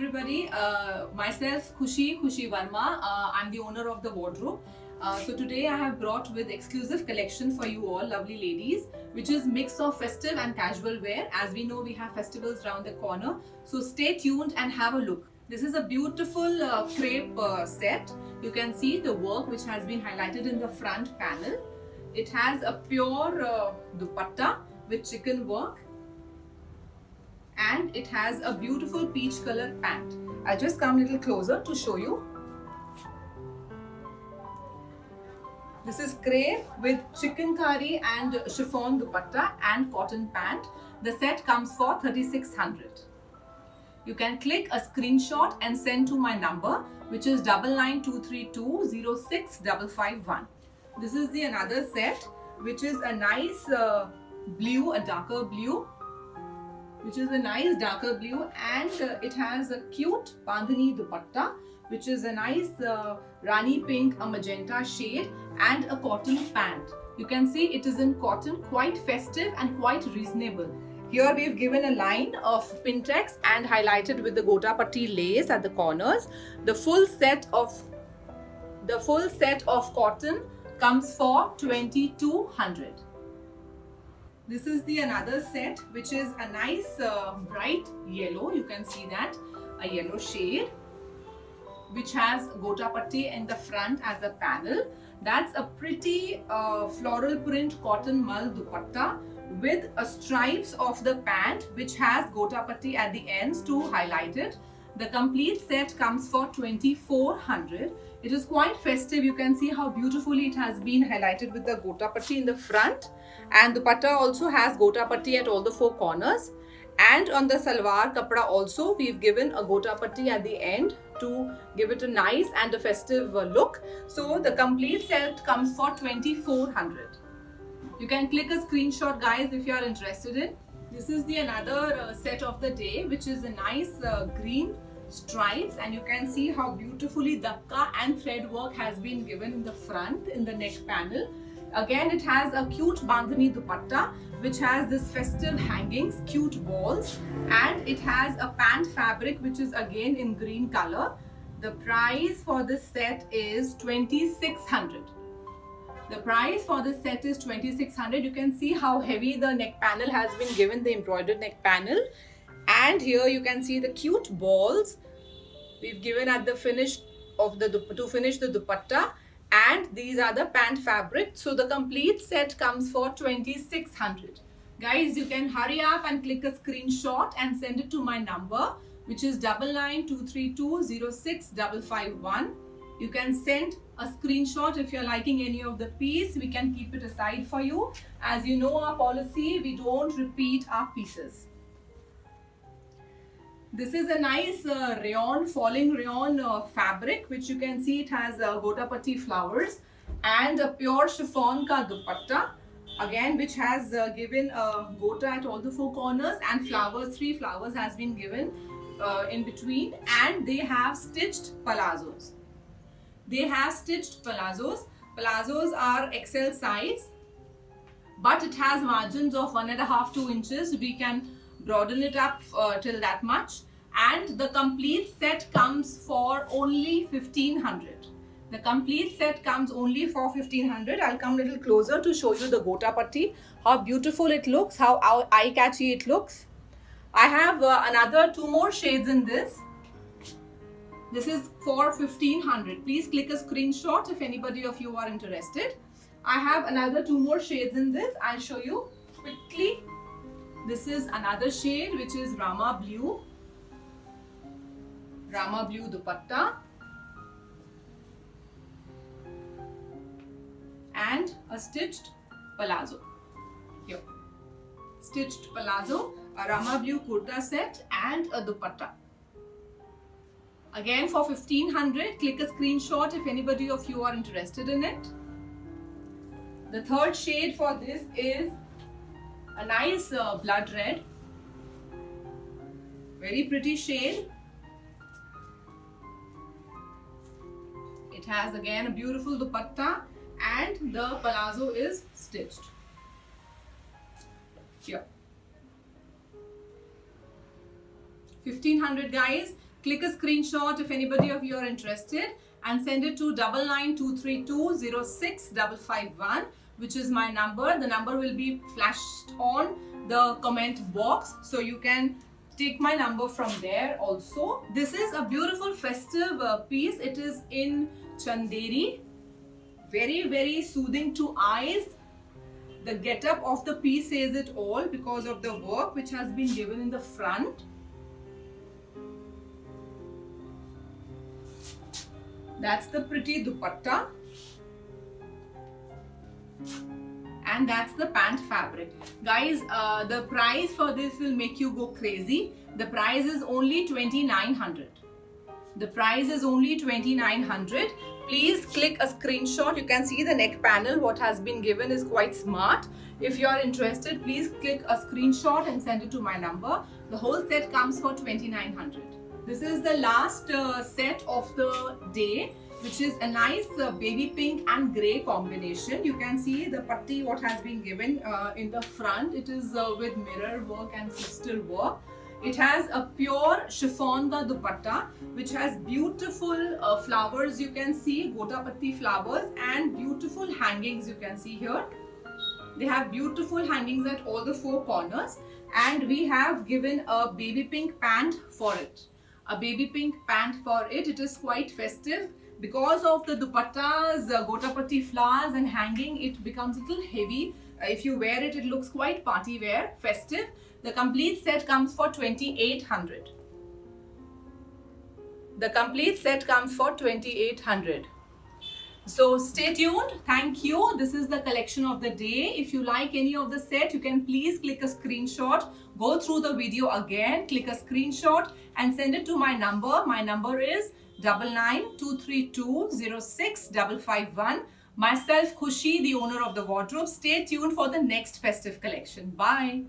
everybody. Myself Khushi Verma. I'm the owner of the wardrobe. So today I have brought with exclusive collection for you all lovely ladies, which is mix of festive and casual wear. As we know, we have festivals around the corner. So stay tuned and have a look. This is a beautiful crepe set. You can see the work which has been highlighted in the front panel. It has a pure dupatta with chicken work, and it has a beautiful peach color pant. I'll just come a little closer to show you. This is crepe with chicken curry and chiffon dupatta and cotton pant. The set comes for 3600. You can click a screenshot and send to my number, which is 9923206551. This is the another set, which is a nice blue, a darker blue, and it has a cute bandhani dupatta, which is a nice rani pink, a magenta shade, and a cotton pant. You can see it is in cotton, quite festive and quite reasonable. Here we've given a line of pintex and highlighted with the gota patti lace at the corners. The full set of cotton comes for 2200. This is the another set, which is a nice bright yellow. You can see that, a yellow shade, which has gota patti in the front as a panel. That's a pretty floral print cotton mull dupatta with a stripes of the pant, which has gota patti at the ends to highlight it. The complete set comes for 2400. It is quite festive. You can see how beautifully it has been highlighted with the gota patti in the front, and dupatta also has gota patti at all the four corners. And on the salwar kapda also we've given a gota patti at the end to give it a nice and a festive look. So the complete set comes for 2400. You can click a screenshot, guys, if you are interested in. This is the another set of the day, which is a nice green stripes, and you can see how beautifully dakka and thread work has been given in the front, in the neck panel. Again, it has a cute bandhani dupatta, which has this festive hangings, cute balls, and it has a pant fabric, which is again in green color. The price for this set is 2600. The price for this set is 2600. You can see how heavy the neck panel has been given, the embroidered neck panel. And here you can see the cute balls we've given at the finish of to finish the dupatta, and these are the pant fabric. So the complete set comes for 2600. Guys, you can hurry up and click a screenshot and send it to my number, which is 9923206551. You can send a screenshot if you're liking any of the piece. We can keep it aside for you. As you know, our policy, we don't repeat our pieces. This is a nice rayon, falling rayon fabric, which you can see it has gota patti flowers and a pure chiffon ka dupatta, again, which has given gota at all the four corners, and flowers, 3 flowers has been given in between, and they have stitched palazzos. Palazzos are XL size, but it has margins of 1.5-2 inches. We can broaden it up till that much, and the complete set comes for only 1500. The complete set comes only for 1500. I'll come a little closer to show you the gota patti, how beautiful it looks, how eye-catchy it looks. I have another 2 more shades in this. This is for 1500. Please click a screenshot if anybody of you are interested. I have another 2 more shades in this. I'll show you quickly. This is another shade, which is Rama Blue dupatta, and a stitched palazzo. Here, stitched palazzo, a Rama Blue kurta set, and a dupatta. Again for 1500. Click a screenshot if anybody of you are interested in it. The third shade for this is a nice blood red, very pretty shade. It has again a beautiful dupatta, and the palazzo is stitched here. 1500, guys. Click a screenshot if anybody of you are interested and send it to 9923206551, which is my number. The number will be flashed on the comment box, so you can take my number from there also. This is a beautiful festive piece. It is in Chanderi. Very, very soothing to eyes. The get-up of the piece says it all because of the work which has been given in the front. That's the pretty dupatta. And that's the pant fabric. Guys, the price for this will make you go crazy. The price is only 2,900. The price is only 2,900. Please click a screenshot. You can see the neck panel. What has been given is quite smart. If you are interested, please click a screenshot and send it to my number. The whole set comes for 2,900. This is the last set of the day, which is a nice baby pink and grey combination. You can see the patti what has been given in the front. It is with mirror work and crystal work. It has a pure chiffon ka dupatta, which has beautiful flowers. You can see gota patti flowers and beautiful hangings. You can see here. They have beautiful hangings at all the four corners, and we have given a baby pink pant for it. A baby pink pant for it. It is quite festive. Because of the dupattas, gota patti flowers and hanging, it becomes a little heavy. If you wear it, it looks quite party wear, festive. The complete set comes for 2,800. The complete set comes for 2,800. So stay tuned. Thank you. This is the collection of the day. If you like any of the set, you can please click a screenshot, go through the video again, click a screenshot and send it to my number. My number is 9923206551. Myself, Khushi, the owner of the wardrobe. Stay tuned for the next festive collection. Bye.